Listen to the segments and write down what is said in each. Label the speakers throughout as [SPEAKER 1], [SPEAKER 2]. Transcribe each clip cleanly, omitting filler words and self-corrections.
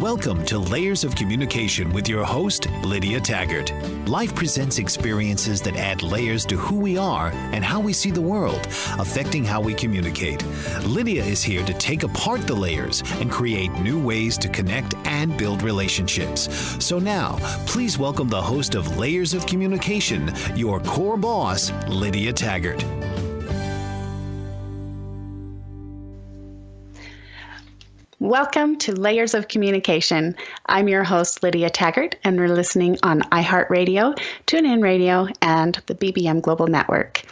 [SPEAKER 1] Welcome to Layers of Communication with your host, Lydia Taggart. Life presents experiences that add layers to who we are and how we see the world, affecting how we communicate. Lydia is here to take apart the layers and create new ways to connect and build relationships. So now, please welcome the host of Layers of Communication, your core boss, Lydia Taggart.
[SPEAKER 2] Welcome to Layers of Communication. I'm your host, Lydia Taggart, and we're listening on iHeartRadio, TuneIn Radio, and the BBM Global Network.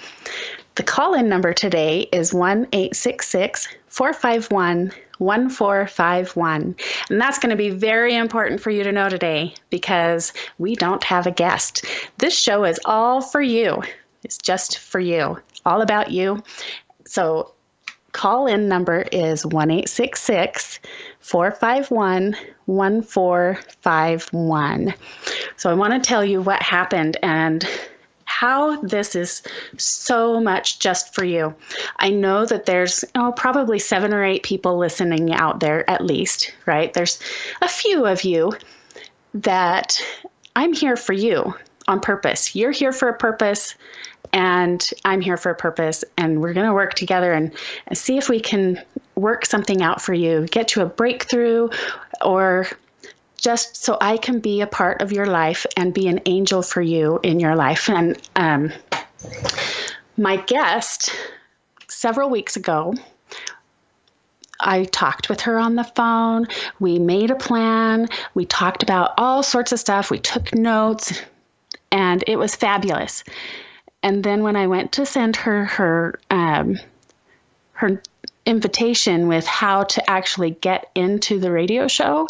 [SPEAKER 2] The call-in number today is 1-866-451-1451. And that's going to be very important for you to know today because we don't have a guest. This show is all for you. It's just for you, all about you. So call-in number is 1-866-451-1451. So I want to tell you what happened and how this is so much just for you. I know that there's probably 7 or 8 people listening out there at least, right? There's a few of you that I'm here for you on purpose. You're here for a purpose. And I'm here for a purpose, and we're going to work together and see if we can work something out for you, get to a breakthrough, or just so I can be a part of your life and be an angel for you in your life. And my guest, several weeks ago, I talked with her on the phone. We made a plan. We talked about all sorts of stuff. We took notes, and it was fabulous. And then when I went to send her her invitation with how to actually get into the radio show,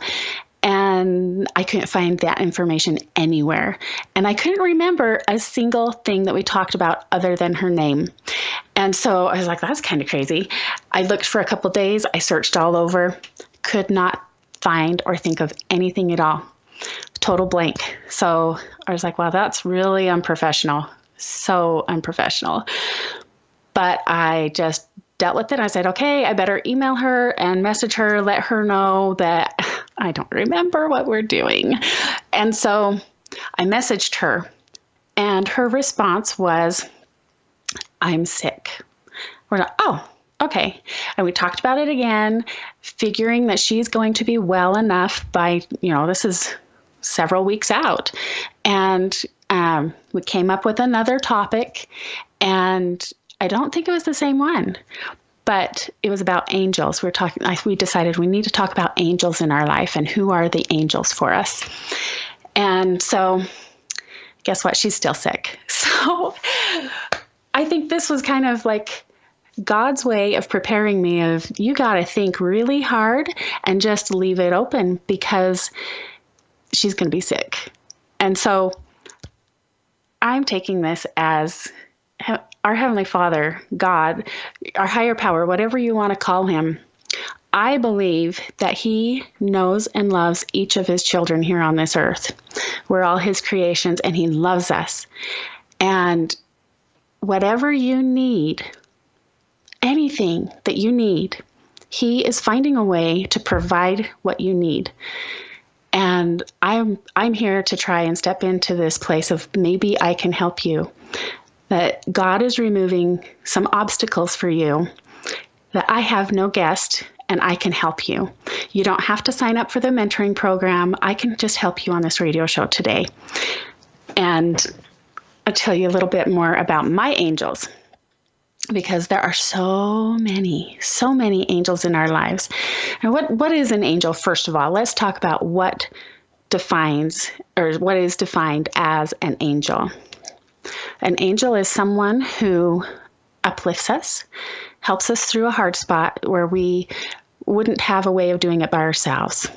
[SPEAKER 2] and I couldn't find that information anywhere. And I couldn't remember a single thing that we talked about other than her name. And so I was like, that's kind of crazy. I looked for a couple of days. I searched all over, could not find or think of anything at all. Total blank. So I was like, wow, that's really unprofessional. So unprofessional. But I just dealt with it. I said, okay, I better email her and message her, let her know that I don't remember what we're doing. And so I messaged her, and her response was, I'm sick. We're like, oh, okay. And we talked about it again, figuring that she's going to be well enough by, this is several weeks out. And we came up with another topic, and I don't think it was the same one, but it was about angels. We decided we need to talk about angels in our life and who are the angels for us. And so guess what? She's still sick. So I think this was kind of like God's way of preparing me of, you got to think really hard and just leave it open because she's going to be sick. And so I'm taking this as our Heavenly Father, God, our higher power, whatever you want to call him. I believe that he knows and loves each of his children here on this earth. We're all his creations, and he loves us. And whatever you need, anything that you need, he is finding a way to provide what you need. And I'm here to try and step into this place of maybe I can help you, that God is removing some obstacles for you, that I have no guest and I can help you. You don't have to sign up for the mentoring program. I can just help you on this radio show today. And I'll tell you a little bit more about my angels, because there are so many angels in our lives. And what is an angel? First of all, let's talk about what is defined as an angel. An angel is someone who uplifts us, helps us through a hard spot where we wouldn't have a way of doing it by ourselves.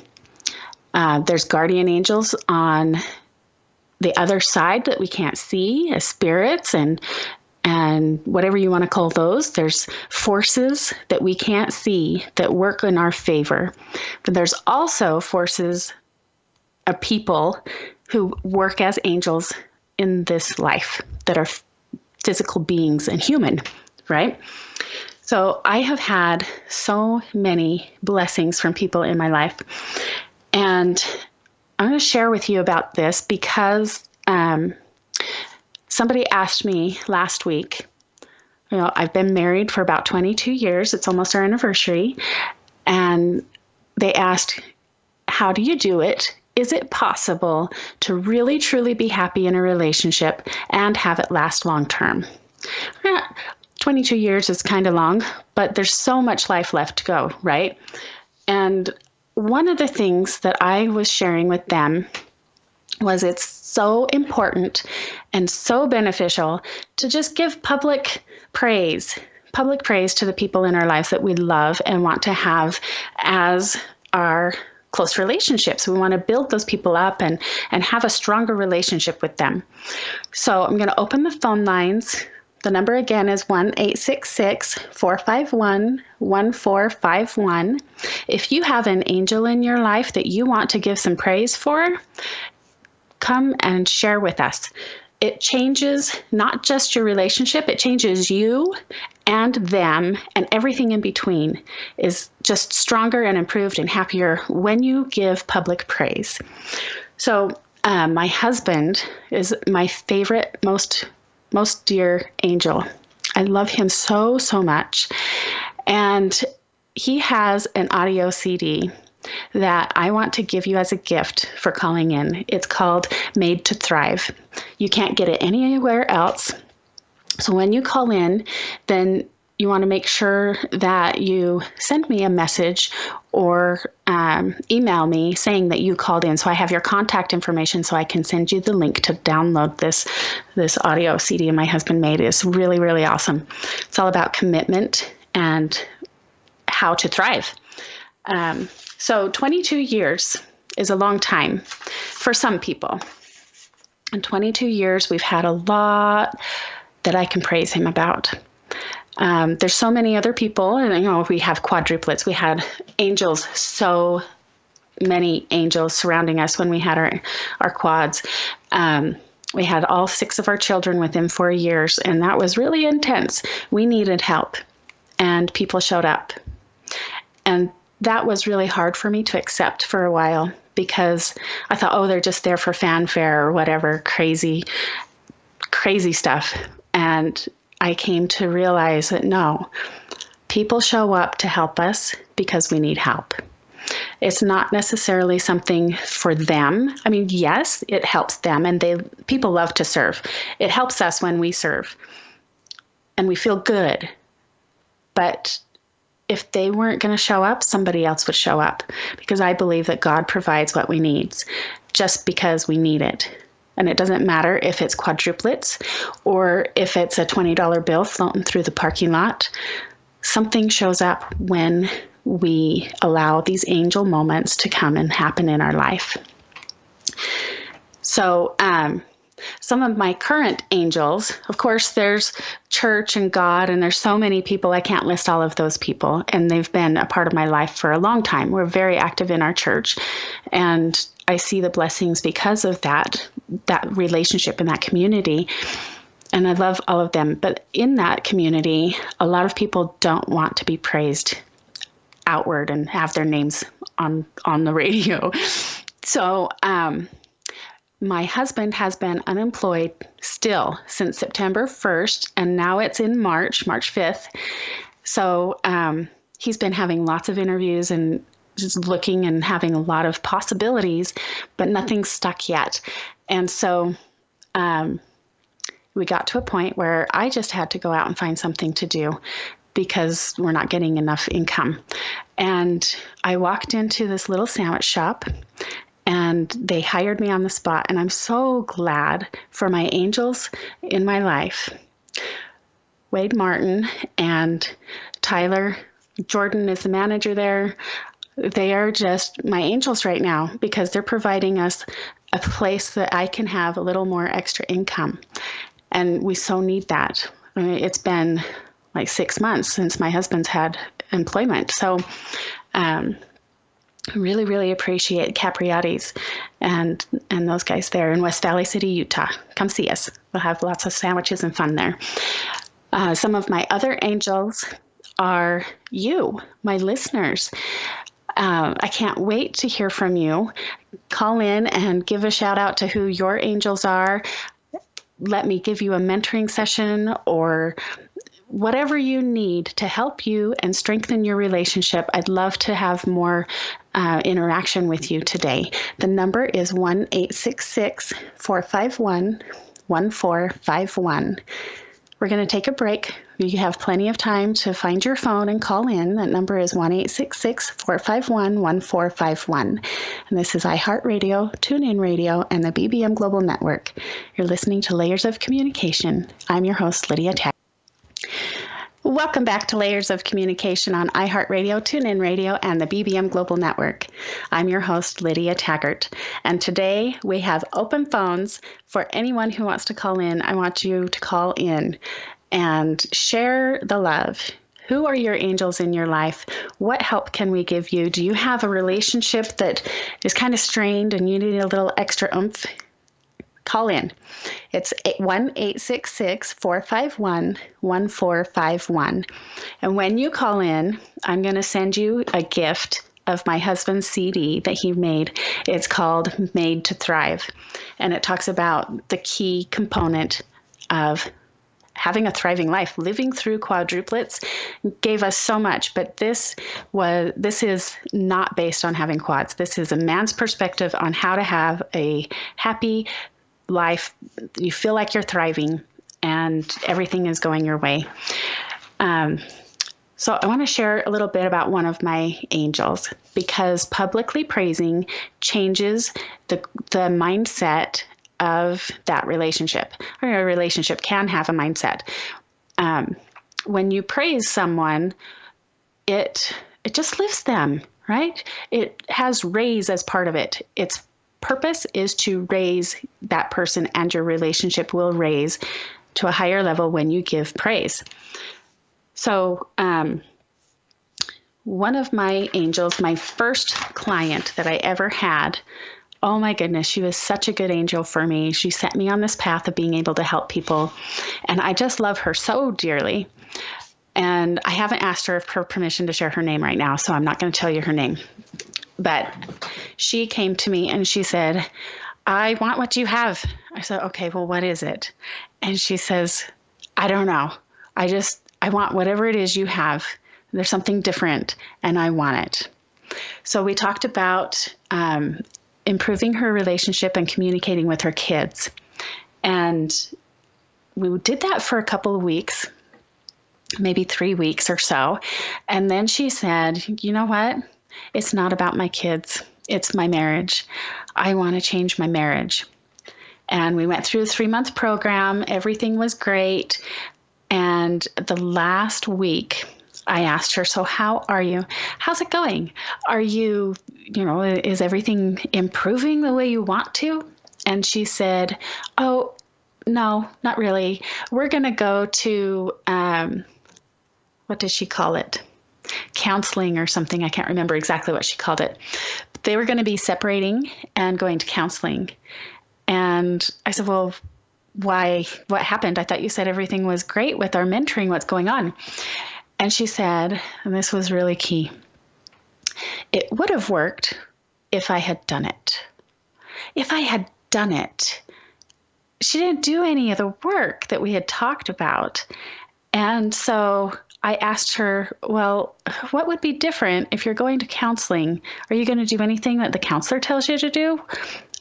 [SPEAKER 2] There's guardian angels on the other side that we can't see as spirits and whatever you want to call those. There's forces that we can't see that work in our favor. But there's also forces of people who work as angels in this life that are physical beings and human, right? So I have had so many blessings from people in my life. And I'm going to share with you about this because somebody asked me last week. I've been married for about 22 years. It's almost our anniversary. And they asked, how do you do it? Is it possible to really, truly be happy in a relationship and have it last long term? 22 years is kind of long, but there's so much life left to go, right? And one of the things that I was sharing with them was it's so important and so beneficial to just give public praise to the people in our lives that we love and want to have as our close relationships. We want to build those people up and have a stronger relationship with them. So I'm going to open the phone lines. The number again is 1-866-451-1451. If you have an angel in your life that you want to give some praise for, come and share with us. It changes not just your relationship, it changes you and them, and everything in between is just stronger and improved and happier when you give public praise. So my husband is my favorite, most dear angel. I love him so, so much. And he has an audio CD that I want to give you as a gift for calling in. It's called Made to Thrive. You can't get it anywhere else. So when you call in, then you want to make sure that you send me a message or email me saying that you called in, so I have your contact information so I can send you the link to download this audio CD my husband made. It's really, really awesome. It's all about commitment and how to thrive. So 22 years is a long time for some people. In 22 years, we've had a lot that I can praise him about. There's so many other people, and we have quadruplets. We had angels, so many angels surrounding us when we had our quads. We had all 6 of our children within 4 years, and that was really intense. We needed help, and people showed up. And that was really hard for me to accept for a while because I thought, they're just there for fanfare or whatever, crazy stuff. And I came to realize that no, people show up to help us because we need help. It's not necessarily something for them. I mean, yes, it helps them, and people love to serve. It helps us when we serve, and we feel good. But if they weren't going to show up, somebody else would show up, because I believe that God provides what we need just because we need it. And it doesn't matter if it's quadruplets or if it's a $20 bill floating through the parking lot. Something shows up when we allow these angel moments to come and happen in our life. So some of my current angels, of course, there's church and God, and there's so many people. I can't list all of those people, and they've been a part of my life for a long time. We're very active in our church, and I see the blessings because of that relationship in that community. And I love all of them. But in that community, a lot of people don't want to be praised outward and have their names on the radio. So my husband has been unemployed still since September 1st, and now it's in March 5th. So he's been having lots of interviews and just looking and having a lot of possibilities, but nothing's stuck yet. And so we got to a point where I just had to go out and find something to do because we're not getting enough income. And I walked into this little sandwich shop, and they hired me on the spot. And I'm so glad for my angels in my life. Wade Martin and Tyler Jordan is the manager there. They are just my angels right now because they're providing us a place that I can have a little more extra income. And we so need that. I mean, it's been like 6 months since my husband's had employment. So really, really appreciate Capriati's and those guys there in West Valley City, Utah. Come see us. We'll have lots of sandwiches and fun there. Some of my other angels are you, my listeners. I can't wait to hear from you. Call in and give a shout out to who your angels are. Let me give you a mentoring session or whatever you need to help you and strengthen your relationship. I'd love to have more interaction with you today. The number is 1-866-451-1451. We're going to take a break. You have plenty of time to find your phone and call in. That number is 1-866-451-1451. And this is iHeartRadio, TuneIn Radio, and the BBM Global Network. You're listening to Layers of Communication. I'm your host, Lydia Taggart. Welcome back to Layers of Communication on iHeartRadio, TuneIn Radio, and the BBM Global Network. I'm your host, Lydia Taggart, and today we have open phones for anyone who wants to call in. I want you to call in and share the love. Who are your angels in your life? What help can we give you? Do you have a relationship that is kind of strained and you need a little extra oomph? Call in. It's 1-866-451-1451. And when you call in, I'm going to send you a gift of my husband's CD that he made. It's called Made to Thrive. And it talks about the key component of having a thriving life. Living through quadruplets gave us so much, but this is not based on having quads. This is a man's perspective on how to have a happy life. You feel like you're thriving and everything is going your way. So I want to share a little bit about one of my angels, because publicly praising changes the mindset of that relationship. Or a relationship can have a mindset. When you praise someone, it just lifts them, right? It has raise as part of it. Its purpose is to raise that person, and your relationship will raise to a higher level when you give praise. So one of my angels, my first client that I ever had, oh my goodness, she was such a good angel for me. She set me on this path of being able to help people. And I just love her so dearly. And I haven't asked her for permission to share her name right now, so I'm not going to tell you her name. But she came to me and she said, I want what you have. I said, okay, well, what is it? And she says, I don't know. I want whatever it is you have. There's something different and I want it. So we talked about improving her relationship and communicating with her kids. And we did that for a couple of weeks, maybe 3 weeks or so. And then she said, you know what? It's not about my kids. It's my marriage. I want to change my marriage. And we went through a 3-month program. Everything was great. And the last week, I asked her, so how are you? How's it going? Are you, is everything improving the way you want to? And she said, oh, no, not really. We're going to go to, what does she call it? Counseling or something. I can't remember exactly what she called it. They were going to be separating and going to counseling. And I said, well, why? What happened? I thought you said everything was great with our mentoring. What's going on? And she said, and this was really key, it would have worked if I had done it. If I had done it. She didn't do any of the work that we had talked about. And so I asked her, well, what would be different if you're going to counseling? Are you going to do anything that the counselor tells you to do?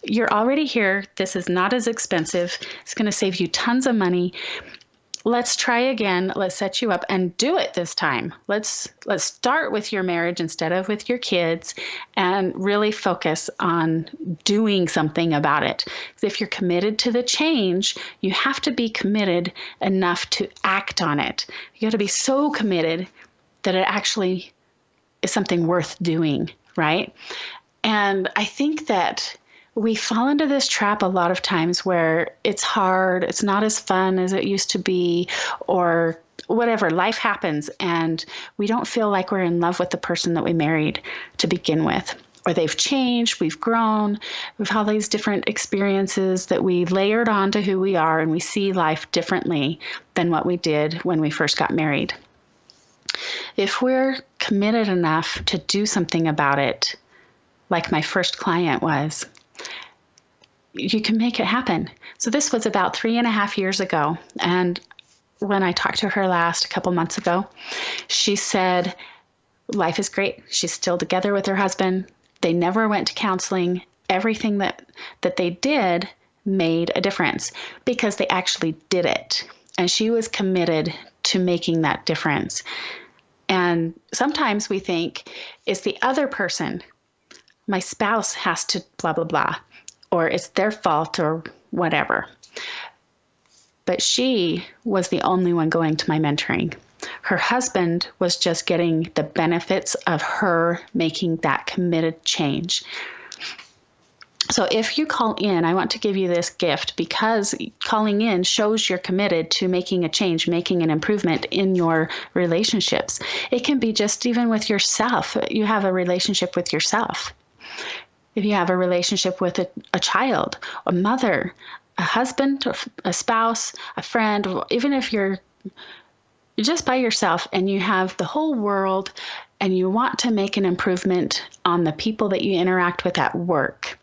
[SPEAKER 2] You're already here. This is not as expensive. It's going to save you tons of money. Let's try again. Let's set you up and do it this time. Let's start with your marriage instead of with your kids and really focus on doing something about it. Because if you're committed to the change, you have to be committed enough to act on it. You got to be so committed that it actually is something worth doing, right? And I think that we fall into this trap a lot of times where it's hard, it's not as fun as it used to be, or whatever, life happens and we don't feel like we're in love with the person that we married to begin with. Or they've changed, we've grown, we've had all these different experiences that we layered onto who we are, and we see life differently than what we did when we first got married. If we're committed enough to do something about it, like my first client was, you can make it happen. So this was about 3.5 years ago. And when I talked to her last a couple months ago, she said, life is great. She's still together with her husband. They never went to counseling. Everything that they did made a difference because they actually did it. And she was committed to making that difference. And sometimes we think it's the other person. My spouse has to blah, blah, blah, or it's their fault or whatever. But she was the only one going to my mentoring. Her husband was just getting the benefits of her making that committed change. So if you call in, I want to give you this gift because calling in shows you're committed to making a change, making an improvement in your relationships. It can be just even with yourself. You have a relationship with yourself. If you have a relationship with a child, a mother, a husband, a spouse, a friend, even if you're just by yourself and you have the whole world and you want to make an improvement on the people that you interact with at work,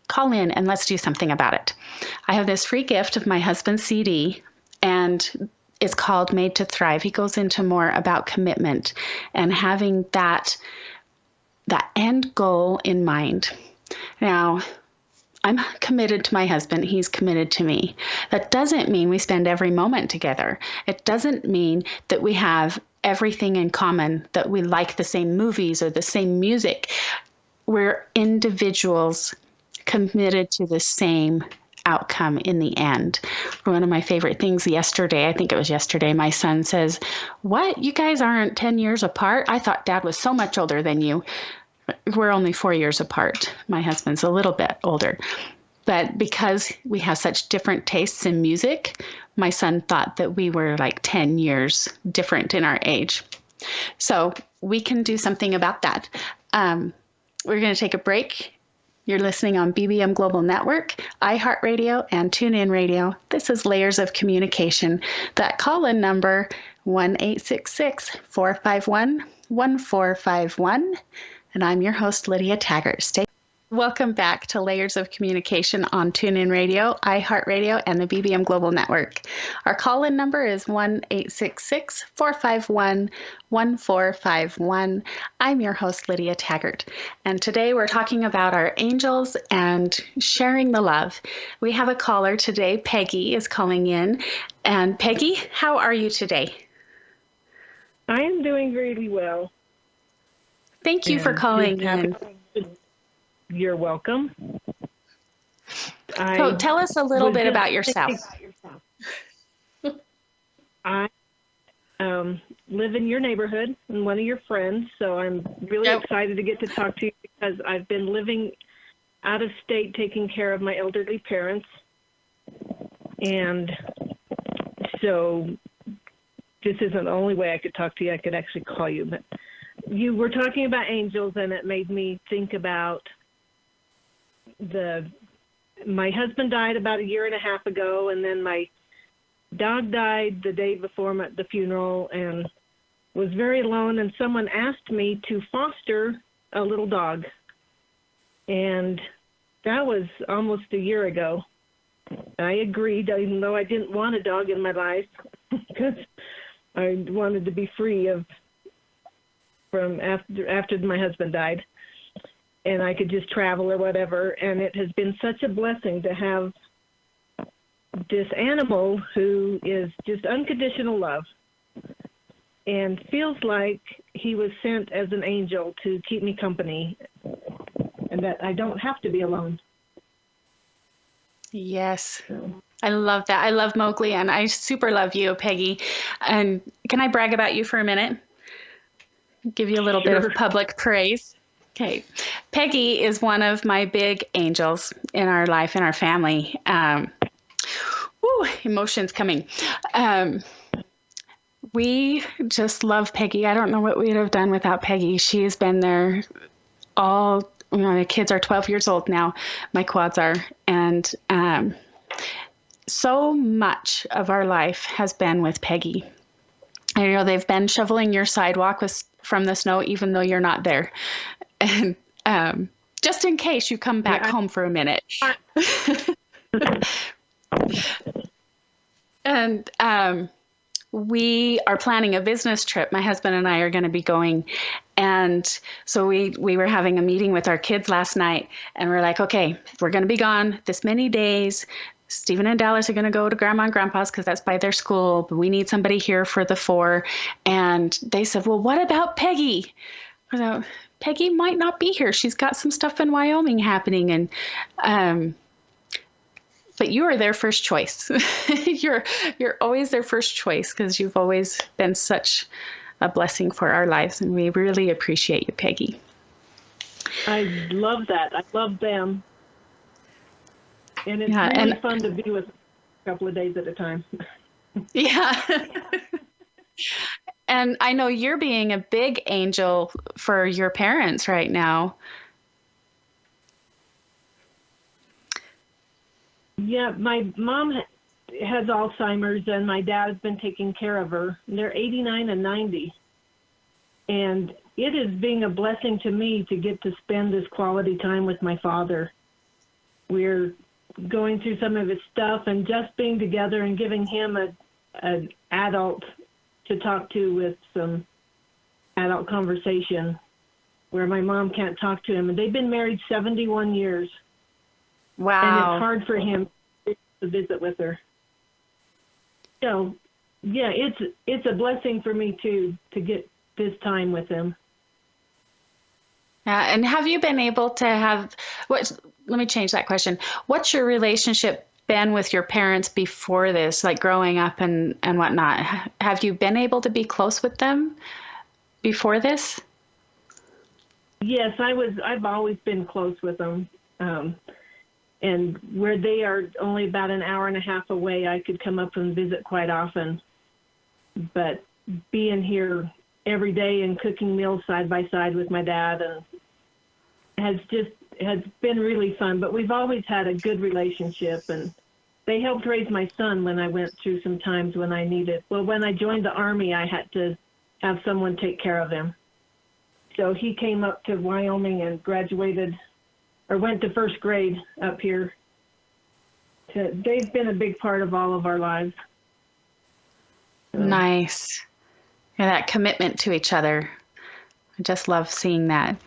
[SPEAKER 2] call in and let's do something about it. I have this free gift of my husband's CD, and it's called Made to Thrive. He goes into more about commitment and having that end goal in mind. Now, I'm committed to my husband. He's committed to me. That doesn't mean we spend every moment together. It doesn't mean that we have everything in common, that we like the same movies or the same music. We're individuals committed to the same outcome in the end. One of my favorite things yesterday, I think it was yesterday, my son says, "What? You guys aren't 10 years apart? I thought Dad was so much older than you." We're only 4 years apart. My husband's a little bit older. But because we have such different tastes in music, my son thought that we were like 10 years different in our age. So we can do something about that. We're going to take a break. You're listening on BBM Global Network, iHeartRadio, and TuneIn Radio. This is Layers of Communication. That call-in number, 1-866-451-1451. And I'm your host, Lydia Taggart. Welcome back to Layers of Communication on TuneIn Radio, iHeartRadio, and the BBM Global Network. Our call-in number is 1-866-451-1451. I'm your host, Lydia Taggart. And today we're talking about our angels and sharing the love. We have a caller today. Peggy is calling in. And Peggy, how are you today?
[SPEAKER 3] I am doing really well.
[SPEAKER 2] Thank you for calling in.
[SPEAKER 3] You're welcome.
[SPEAKER 2] So tell us a little bit about yourself.
[SPEAKER 3] I live in your neighborhood and one of your friends, so I'm really excited to get to talk to you because I've been living out of state taking care of my elderly parents. And so this isn't the only way I could talk to you. I could actually call you, but you were talking about angels, and it made me think about my husband died about 1.5 years ago, and then my dog died the day before the funeral and was very alone, and someone asked me to foster a little dog. And that was almost 1 year ago. I agreed, even though I didn't want a dog in my life because I wanted to be free from after my husband died, and I could just travel or whatever. And it has been such a blessing to have this animal who is just unconditional love and feels like he was sent as an angel to keep me company and that I don't have to be alone.
[SPEAKER 2] Yes. I love that. I love Mowgli, and I super love you, Peggy. And can I brag about you for a minute? Give you a little bit of public praise. Okay. Peggy is one of my big angels in our life, in our family. Emotions coming. We just love Peggy. I don't know what we'd have done without Peggy. She's been there the kids are 12 years old now. My quads are. And so much of our life has been with Peggy. I know they've been shoveling your sidewalk from the snow, even though you're not there. And just in case you come back home for a minute. And we are planning a business trip. My husband and I are going to be going. And so we were having a meeting with our kids last night, and we're like, okay, we're going to be gone this many days. Stephen and Dallas are going to go to Grandma and Grandpa's because that's by their school, but we need somebody here for the 4. And they said, well, what about Peggy? I thought, Peggy might not be here. She's got some stuff in Wyoming happening. And but you are their first choice. You're always their first choice because you've always been such a blessing for our lives, and we really appreciate you, Peggy.
[SPEAKER 3] I love that. I love them. And it's really fun to be with a couple of days at a time.
[SPEAKER 2] Yeah. And I know you're being a big angel for your parents right now.
[SPEAKER 3] Yeah, my mom has Alzheimer's, and my dad's been taking care of her. They're 89 and 90. And it is being a blessing to me to get to spend this quality time with my father. We're going through some of his stuff and just being together and giving him an adult to talk to with some adult conversation where my mom can't talk to him. And they've been married 71 years.
[SPEAKER 2] Wow.
[SPEAKER 3] And it's hard for him to visit with her. So, yeah, it's a blessing for me, too, to get this time with him.
[SPEAKER 2] Yeah, and have you been able to have, let me change that question. What's your relationship been with your parents before this, like growing up and whatnot? Have you been able to be close with them before this?
[SPEAKER 3] Yes, I've always been close with them. And where they are only about an hour and a half away, I could come up and visit quite often. But being here every day and cooking meals side by side with my dad has been really fun. But we've always had a good relationship, and they helped raise my son when I went through some times when I needed. Well, when I joined the Army, I had to have someone take care of him. So he came up to Wyoming and graduated or went to first grade up here. They've been a big part of all of our lives. So. Nice.
[SPEAKER 2] Yeah, that commitment to each other. I just love seeing that.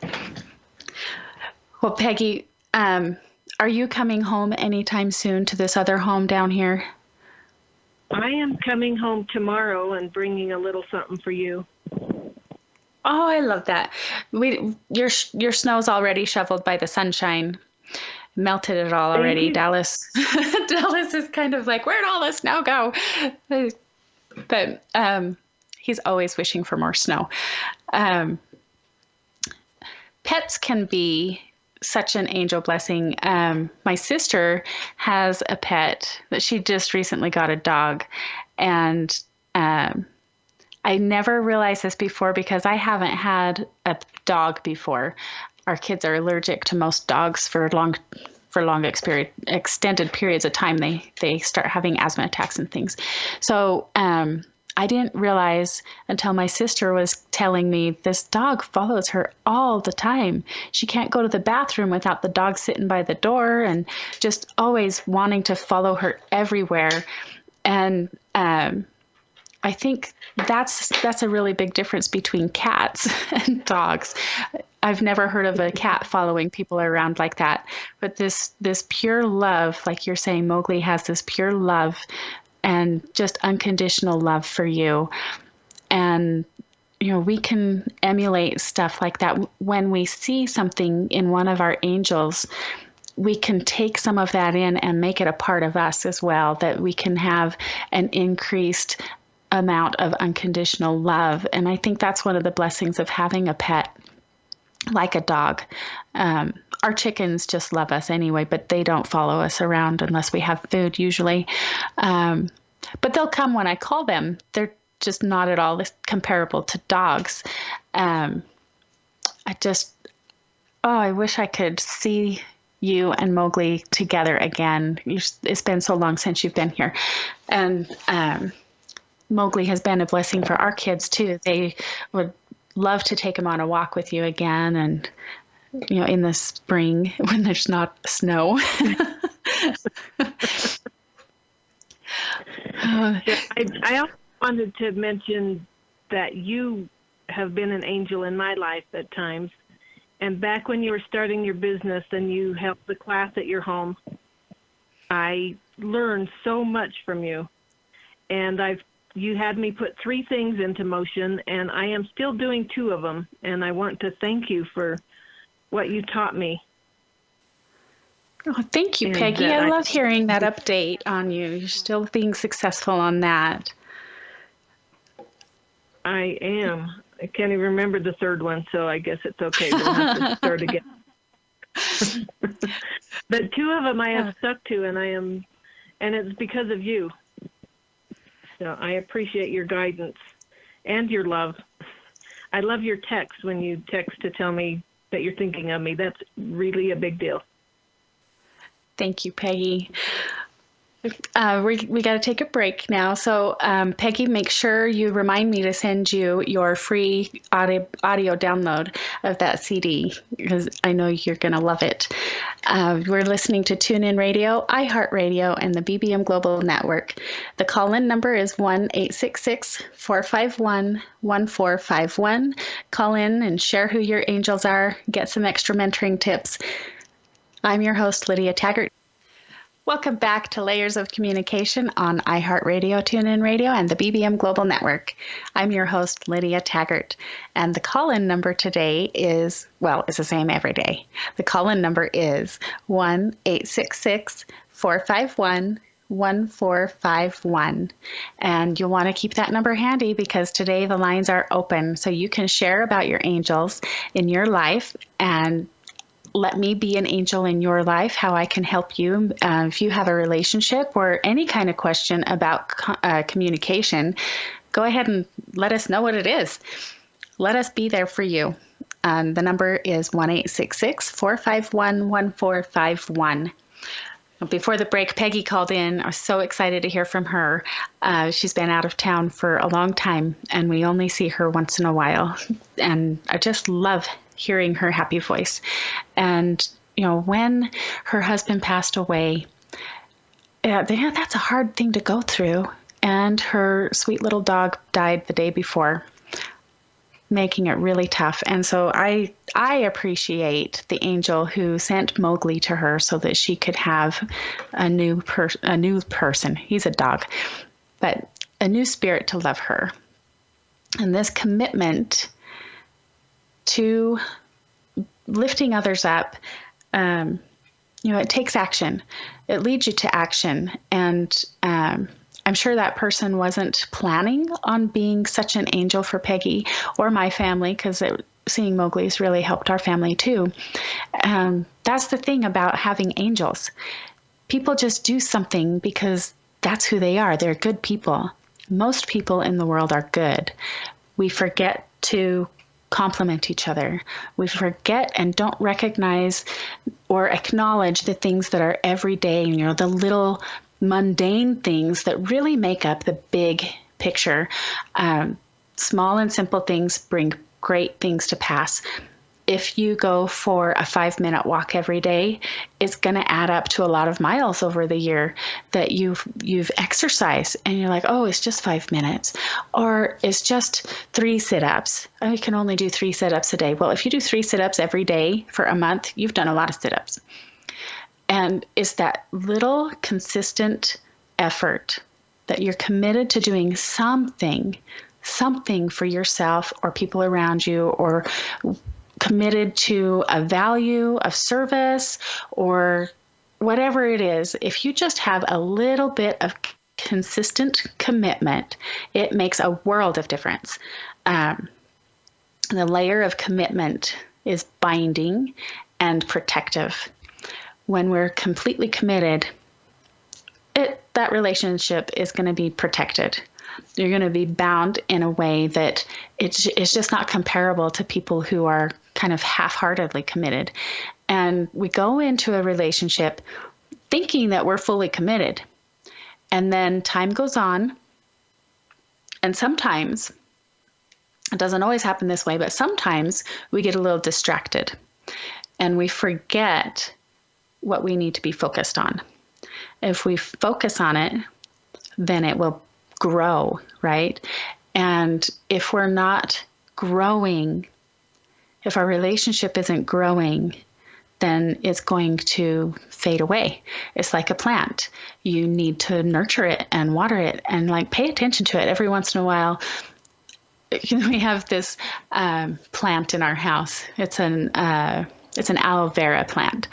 [SPEAKER 2] Well, Peggy, are you coming home anytime soon to this other home down here?
[SPEAKER 3] I am coming home tomorrow and bringing a little something for you.
[SPEAKER 2] Oh, I love that. Your snow's already shoveled by the sunshine. Melted it all already. Dallas is kind of like, where'd all the snow go? But he's always wishing for more snow. Pets can be such an angel blessing. My sister has a pet that she just recently got, a dog, and I never realized this before because I haven't had a dog before. Our kids are allergic to most dogs for long extended periods of time. They start having asthma attacks and things. So I didn't realize until my sister was telling me this dog follows her all the time. She can't go to the bathroom without the dog sitting by the door and just always wanting to follow her everywhere. And I think that's a really big difference between cats and dogs. I've never heard of a cat following people around like that. But this pure love, like you're saying, Mowgli has this pure love and just unconditional love for you. And, we can emulate stuff like that. When we see something in one of our angels, we can take some of that in and make it a part of us as well, that we can have an increased amount of unconditional love. And I think that's one of the blessings of having a pet like a dog. Our chickens just love us anyway, but they don't follow us around unless we have food usually. But they'll come when I call them. They're just not at all comparable to dogs. I wish I could see you and Mowgli together again. It's been so long since you've been here. And Mowgli has been a blessing for our kids too. They would love to take him on a walk with you again, and in the spring when there's not snow.
[SPEAKER 3] I also wanted to mention that you have been an angel in my life at times. And back when you were starting your business and you held the class at your home, I learned so much from you. And you had me put 3 things into motion, and I am still doing 2 of them. And I want to thank you for what you taught me.
[SPEAKER 2] Oh, thank you, Peggy. I love hearing that update on you. You're still being successful on that.
[SPEAKER 3] I am. I can't even remember the 3rd one, so I guess it's okay. We'll have to start again. But 2 of them I have stuck to, and it's because of you. So I appreciate your guidance and your love. I love your text when you text to tell me that you're thinking of me. That's really a big deal.
[SPEAKER 2] Thank you, Peggy. We got to take a break now. So, Peggy, make sure you remind me to send you your free audio download of that CD, because I know you're going to love it. We're listening to TuneIn Radio, iHeartRadio, and the BBM Global Network. The call-in number is 1-866-451-1451. Call in and share who your angels are. Get some extra mentoring tips. I'm your host, Lydia Taggart. Welcome back to Layers of Communication on iHeartRadio, TuneIn Radio, and the BBM Global Network. I'm your host, Lydia Taggart, and the call-in number today is, it's the same every day. The call-in number is 1-866-451-1451. And you'll want to keep that number handy because today the lines are open, so you can share about your angels in your life and let me be an angel in your life, how I can help you. If you have a relationship or any kind of question about communication, go ahead and let us know what it is. Let us be there for you. The number is 1-866-451-1451. Before the break, Peggy called in. I was so excited to hear from her. She's been out of town for a long time, and we only see her once in a while. And I just love hearing her happy voice. And, when her husband passed away, that's a hard thing to go through. And her sweet little dog died the day before, making it really tough. And so I appreciate the angel who sent Mowgli to her so that she could have a new person. He's a dog, but a new spirit to love her. And this commitment to lifting others up, it takes action. It leads you to action. And I'm sure that person wasn't planning on being such an angel for Peggy or my family, because seeing Mowgli's really helped our family too. That's the thing about having angels. People just do something because that's who they are. They're good people. Most people in the world are good. We forget to compliment each other. We forget and don't recognize or acknowledge the things that are everyday, the little mundane things that really make up the big picture. Small and simple things bring great things to pass. If you go for a 5-minute walk every day, it's going to add up to a lot of miles over the year that you've exercised, and you're like, oh, it's just 5 minutes, or it's just 3 sit-ups. I can only do 3 sit-ups a day. Well, if you do 3 sit-ups every day for a month, you've done a lot of sit-ups. And it's that little consistent effort that you're committed to doing something for yourself or people around you, or committed to a value of service or whatever it is. If you just have a little bit of consistent commitment, it makes a world of difference. The layer of commitment is binding and protective. When we're completely committed, that relationship is going to be protected. You're going to be bound in a way that it's just not comparable to people who are kind of half-heartedly committed. And we go into a relationship thinking that we're fully committed. And then time goes on, And sometimes, it doesn't always happen this way, but sometimes we get a little distracted and we forget what we need to be focused on. If we focus on it, then it will grow, right? And if we're not growing, if our relationship isn't growing, then it's going to fade away. It's like a plant. You need to nurture it and water it and like pay attention to it every once in a while. We have this plant in our house. It's an aloe vera plant,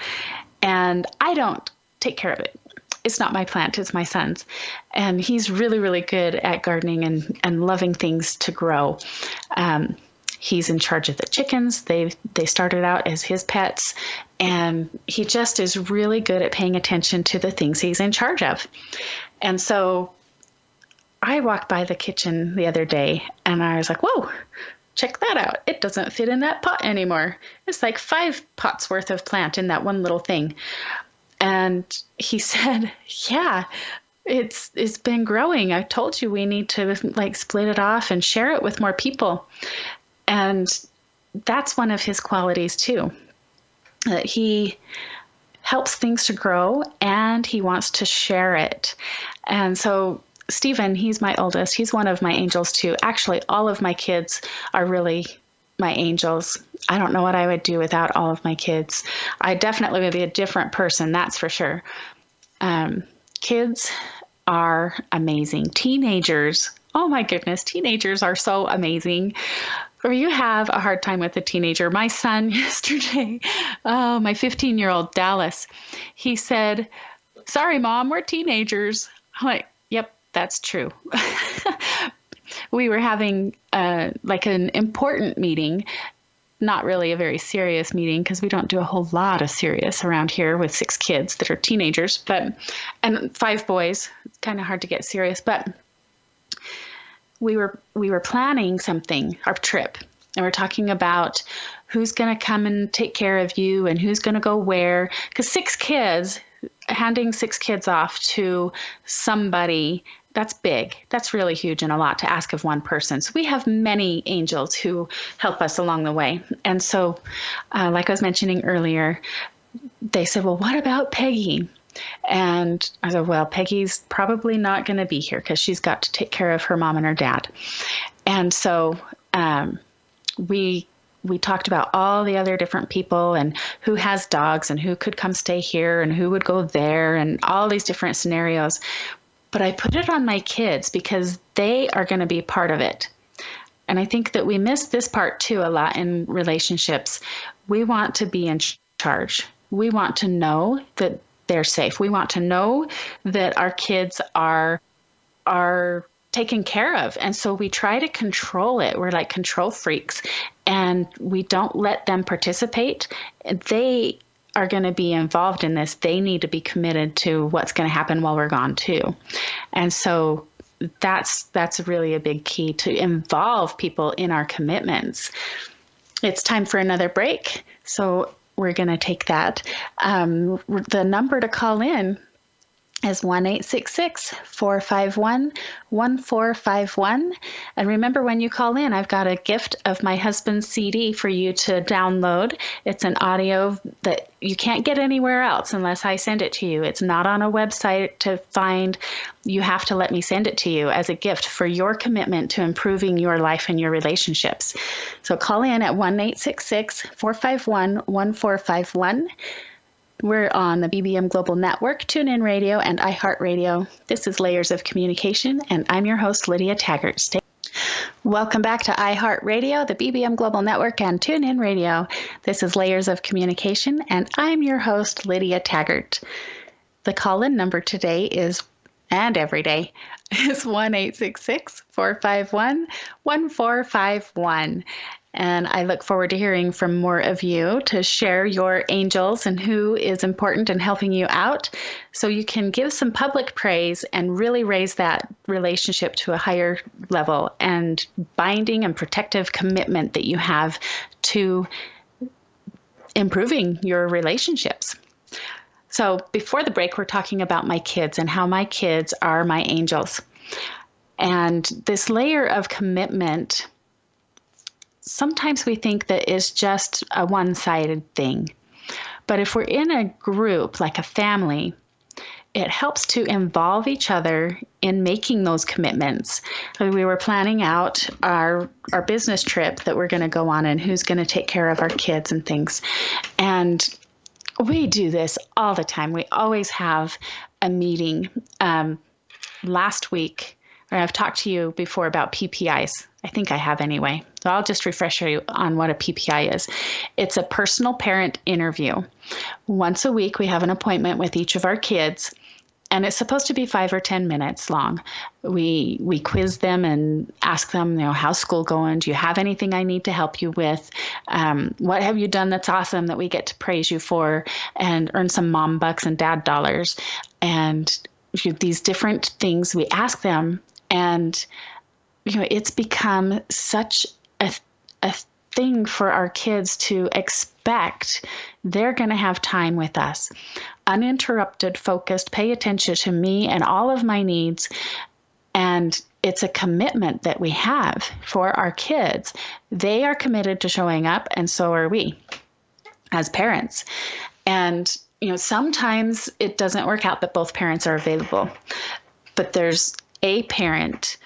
[SPEAKER 2] and I don't take care of it. It's not my plant, it's my son's. And he's really, really good at gardening and loving things to grow. He's in charge of the chickens. They started out as his pets, and he just is really good at paying attention to the things he's in charge of. And so I walked by the kitchen the other day and I was like, whoa, check that out. It doesn't fit in that pot anymore. It's like 5 pots worth of plant in that one little thing. And he said, yeah, it's been growing. I told you we need to like split it off and share it with more people. And that's one of his qualities too, that he helps things to grow and he wants to share it. And so Stephen, he's my oldest. He's one of my angels too. Actually, all of my kids are really my angels. I don't know what I would do without all of my kids. I definitely would be a different person, that's for sure. Kids are amazing. Teenagers, oh my goodness, teenagers are so amazing. Or you have a hard time with a teenager. My son yesterday, my 15-year-old Dallas, he said, sorry, Mom, we're teenagers. I'm like, yep. That's true. We were having like an important meeting, not really a very serious meeting because we don't do a whole lot of serious around here with 6 kids that are teenagers, and 5 boys. It's kind of hard to get serious, but we were planning something, our trip, and we're talking about who's going to come and take care of you and who's going to go where, because 6 kids, handing 6 kids off to somebody, that's big. That's really huge and a lot to ask of one person. So we have many angels who help us along the way. And so, like I was mentioning earlier, they said, well, what about Peggy? And I said, well, Peggy's probably not going to be here because she's got to take care of her mom and her dad. And so we talked about all the other different people and who has dogs and who could come stay here and who would go there and all these different scenarios. But I put it on my kids because they are going to be part of it. And I think that we miss this part too a lot in relationships. We want to be in charge. We want to know that they're safe. We want to know that our kids are taken care of. And so we try to control it. We're like control freaks and we don't let them participate. They are going to be involved in this. They need to be committed to what's going to happen while we're gone too. And so that's really a big key, to involve people in our commitments. It's time for another break. So we're going to take that. The number to call in is 1-866-451-1451. And remember, when you call in, I've got a gift of my husband's CD for you to download. It's an audio that you can't get anywhere else unless I send it to you. It's not on a website to find. You have to let me send it to you as a gift for your commitment to improving your life and your relationships. So call in at 1-866-451-1451. We're on the BBM Global Network, TuneIn Radio, and iHeartRadio. This is Layers of Communication, and I'm your host, Lydia Taggart. Welcome back to iHeartRadio, the BBM Global Network, and TuneIn Radio. This is Layers of Communication, and I'm your host, Lydia Taggart. The call-in number today is, and every day, is 1-866-451-1451. And I look forward to hearing from more of you to share your angels and who is important in helping you out, so you can give some public praise and really raise that relationship to a higher level and binding and protective commitment that you have to improving your relationships. So before the break, we're talking about my kids and how my kids are my angels. And this layer of commitment, sometimes we think that is just a one-sided thing. But if we're in a group, like a family, it helps to involve each other in making those commitments. We were planning out our business trip that we're going to go on and who's going to take care of our kids and things. And we do this all the time. We always have a meeting. Last week, or I've talked to you before about PPIs. I think I have anyway. So I'll just refresh you on what a PPI is. It's a personal parent interview. Once a week, we have an appointment with each of our kids, and it's supposed to be 5 or 10 minutes long. We quiz them and ask them, how's school going? Do you have anything I need to help you with? What have you done that's awesome that we get to praise you for and earn some mom bucks and dad dollars? And these different things we ask them, and it's become such a thing for our kids to expect they're going to have time with us, uninterrupted, focused, pay attention to me and all of my needs. And it's a commitment that we have for our kids. They are committed to showing up, and so are we as parents. And sometimes it doesn't work out that both parents are available, but there's a parent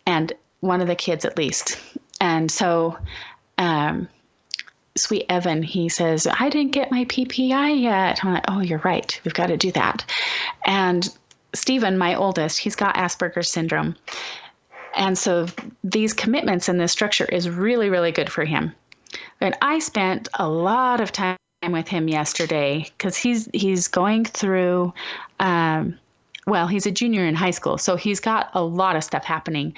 [SPEAKER 2] and one of the kids at least. And so sweet Evan, he says, I didn't get my PPI yet. I'm like, oh, you're right. We've got to do that. And Stephen, my oldest, he's got Asperger's syndrome. And so these commitments and this structure is really, really good for him. And I spent a lot of time with him yesterday because he's going through, he's a junior in high school, so he's got a lot of stuff happening.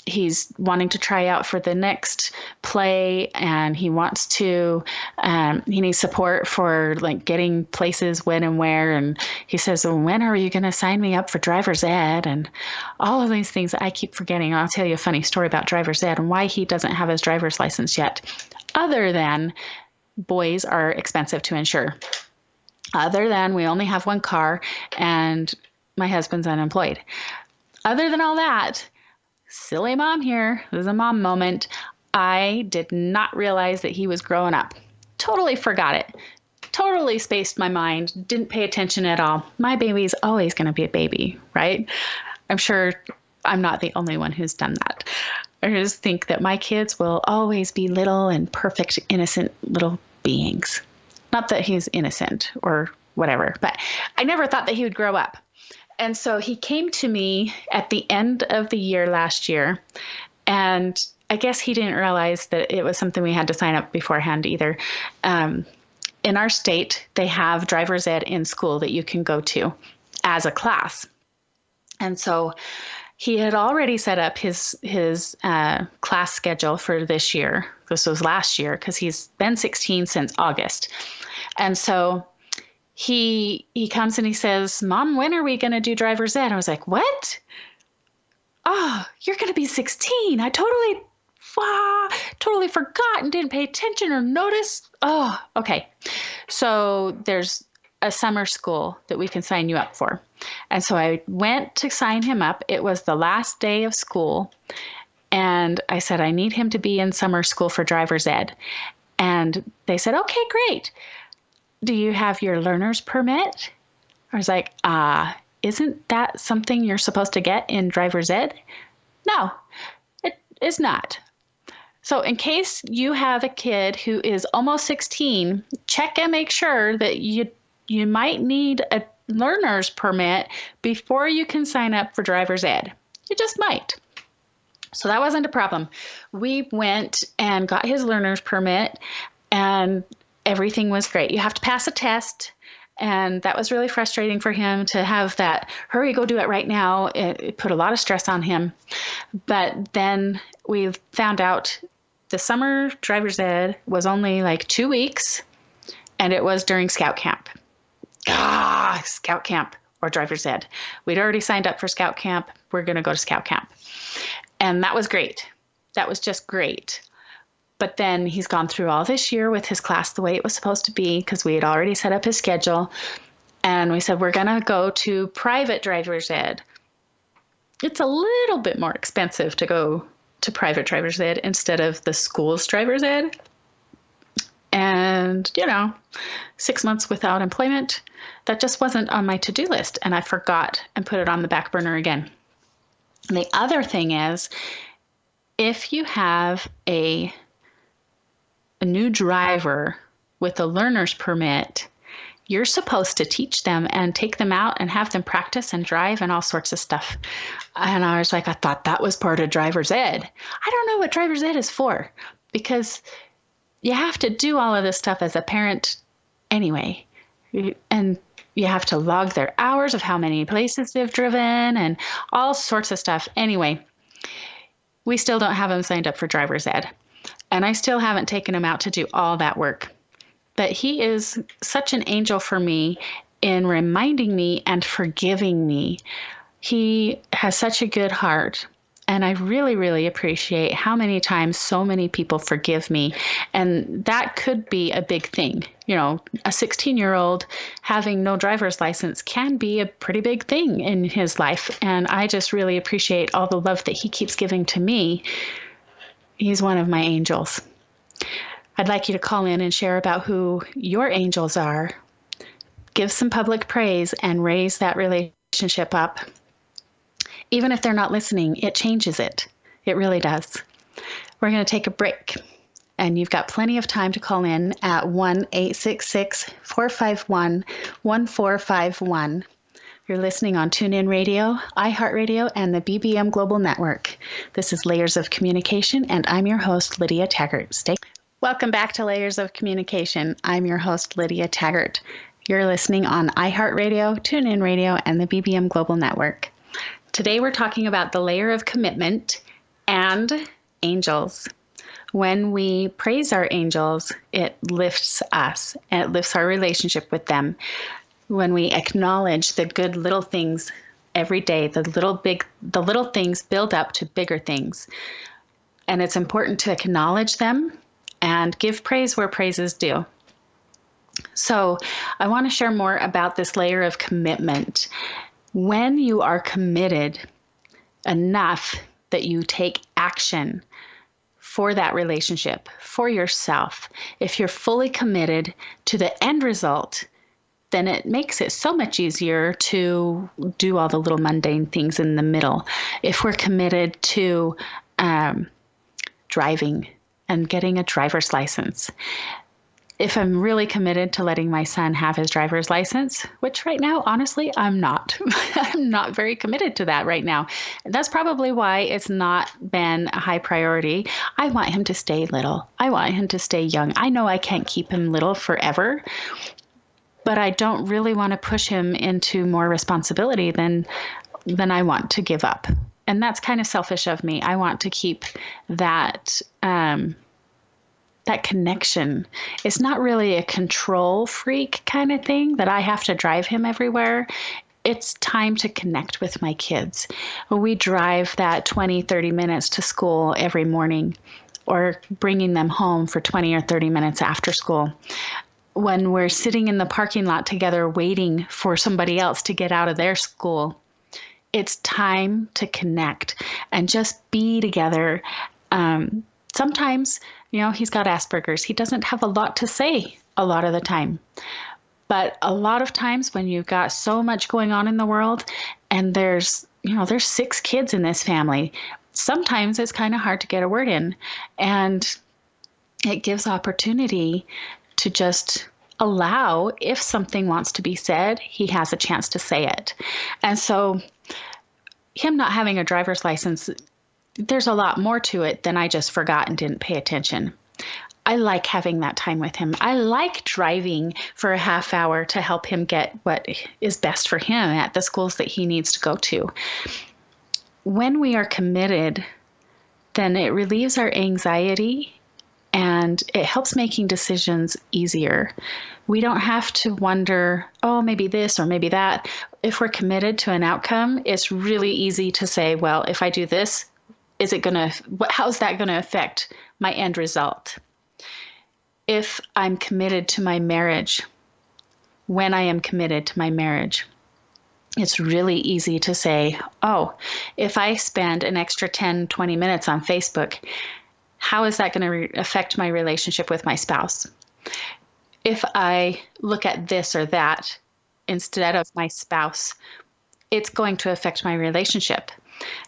[SPEAKER 2] He's wanting to try out for the next play, and he wants to, he needs support for like getting places when and where. And he says, well, when are you going to sign me up for driver's ed? And all of these things I keep forgetting. I'll tell you a funny story about driver's ed and why he doesn't have his driver's license yet, other than boys are expensive to insure. Other than we only have one car and my husband's unemployed. Other than all that, silly mom here, this is a mom moment. I did not realize that he was growing up. Totally forgot it. Totally spaced my mind. Didn't pay attention at all. My baby's always going to be a baby, right? I'm sure I'm not the only one who's done that. I just think that my kids will always be little and perfect, innocent little beings. Not that he's innocent or whatever, but I never thought that he would grow up. And so he came to me at the end of the year last year, and I guess he didn't realize that it was something we had to sign up beforehand either. In our state, they have driver's ed in school that you can go to as a class. And so he had already set up his class schedule for this year. This was last year because he's been 16 since August. And so he comes and he says, Mom, when are we going to do driver's ed? I was like, what? Oh, you're going to be 16. I totally forgot and didn't pay attention or notice. Oh, okay. So there's a summer school that we can sign you up for. And so I went to sign him up. It was the last day of school. And I said, I need him to be in summer school for driver's ed. And they said, okay, great. Do you have your learner's permit? I was like, isn't that something you're supposed to get in driver's ed? No, it is not. So in case you have a kid who is almost 16, check and make sure that you might need a learner's permit before you can sign up for driver's ed. You just might. So that wasn't a problem. We went and got his learner's permit, and everything was great. You have to pass a test, and that was really frustrating for him to have that, hurry, go do it right now. It put a lot of stress on him. But then we found out the summer driver's ed was only like 2 weeks, and it was during scout camp. Scout camp or driver's ed. We'd already signed up for scout camp. We're going to go to scout camp. And that was great. That was just great. But then he's gone through all this year with his class the way it was supposed to be because we had already set up his schedule. And we said, we're going to go to private driver's ed. it's a little bit more expensive to go to private driver's ed instead of the school's driver's ed. And, 6 months without employment, that just wasn't on my to-do list. And I forgot and put it on the back burner again. And the other thing is, if you have a new driver with a learner's permit, you're supposed to teach them and take them out and have them practice and drive and all sorts of stuff. And I was like, I thought that was part of driver's ed. I don't know what driver's ed is for, because you have to do all of this stuff as a parent anyway. And you have to log their hours of how many places they've driven and all sorts of stuff. Anyway, we still don't have him signed up for driver's ed. And I still haven't taken him out to do all that work. But he is such an angel for me in reminding me and forgiving me. He has such a good heart. And I really, really appreciate how many times so many people forgive me. And that could be a big thing. A 16-year-old having no driver's license can be a pretty big thing in his life. And I just really appreciate all the love that he keeps giving to me. He's one of my angels. I'd like you to call in and share about who your angels are. Give some public praise and raise that relationship up. Even if they're not listening, it changes it. It really does. We're going to take a break, and you've got plenty of time to call in at 1-866-451-1451. You're listening on TuneIn Radio, iHeartRadio, and the BBM Global Network. This is Layers of Communication, and I'm your host, Lydia Taggart. Welcome back to Layers of Communication. I'm your host, Lydia Taggart. You're listening on iHeartRadio, TuneIn Radio, and the BBM Global Network. Today we're talking about the layer of commitment and angels. When we praise our angels, it lifts us and it lifts our relationship with them. When we acknowledge the good little things every day, the little things build up to bigger things. And it's important to acknowledge them and give praise where praise is due. So I want to share more about this layer of commitment. When you are committed enough that you take action for that relationship, for yourself, if you're fully committed to the end result, then it makes it so much easier to do all the little mundane things in the middle. If we're committed to driving and getting a driver's license, if I'm really committed to letting my son have his driver's license, which right now, honestly, I'm not. I'm not very committed to that right now. That's probably why it's not been a high priority. I want him to stay little. I want him to stay young. I know I can't keep him little forever, but I don't really want to push him into more responsibility than I want to give up. And that's kind of selfish of me. I want to keep that that connection. It's not really a control freak kind of thing that I have to drive him everywhere. It's time to connect with my kids. We drive that 20, 30 minutes to school every morning, or bringing them home for 20 or 30 minutes after school. When we're sitting in the parking lot together waiting for somebody else to get out of their school, it's time to connect and just be together. Sometimes, he's got Asperger's. He doesn't have a lot to say a lot of the time. But a lot of times when you've got so much going on in the world and there's 6 kids in this family, sometimes it's kind of hard to get a word in. And it gives opportunity to just allow, if something wants to be said, he has a chance to say it. And so him not having a driver's license, there's a lot more to it than I just forgot and didn't pay attention. I like having that time with him. I like driving for a half hour to help him get what is best for him at the schools that he needs to go to. When we are committed, then it relieves our anxiety and it helps making decisions easier. We don't have to wonder, oh, maybe this or maybe that. If we're committed to an outcome, it's really easy to say, well, if I do this, how's that going to affect my end result? If I'm committed to my marriage, when I am committed to my marriage, it's really easy to say, oh, if I spend an extra 10, 20 minutes on Facebook, how is that going to affect my relationship with my spouse? If I look at this or that instead of my spouse, it's going to affect my relationship.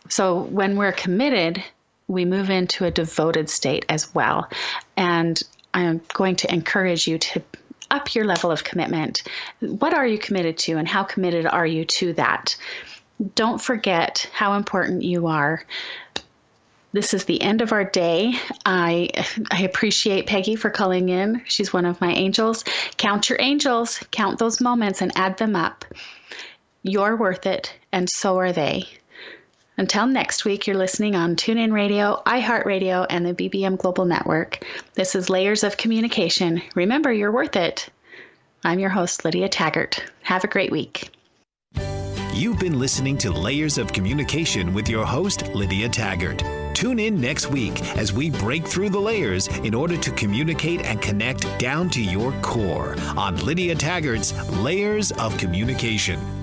[SPEAKER 2] So when we're committed, we move into a devoted state as well. And I'm going to encourage you to up your level of commitment. What are you committed to, and how committed are you to that? Don't forget how important you are. This is the end of our day. I appreciate Peggy for calling in. She's one of my angels. Count your angels, count those moments and add them up. You're worth it, and so are they. Until next week, you're listening on TuneIn Radio, iHeartRadio, and the BBM Global Network. This is Layers of Communication. Remember, you're worth it. I'm your host, Lydia Taggart. Have a great week.
[SPEAKER 1] You've been listening to Layers of Communication with your host, Lydia Taggart. Tune in next week as we break through the layers in order to communicate and connect down to your core on Lydia Taggart's Layers of Communication.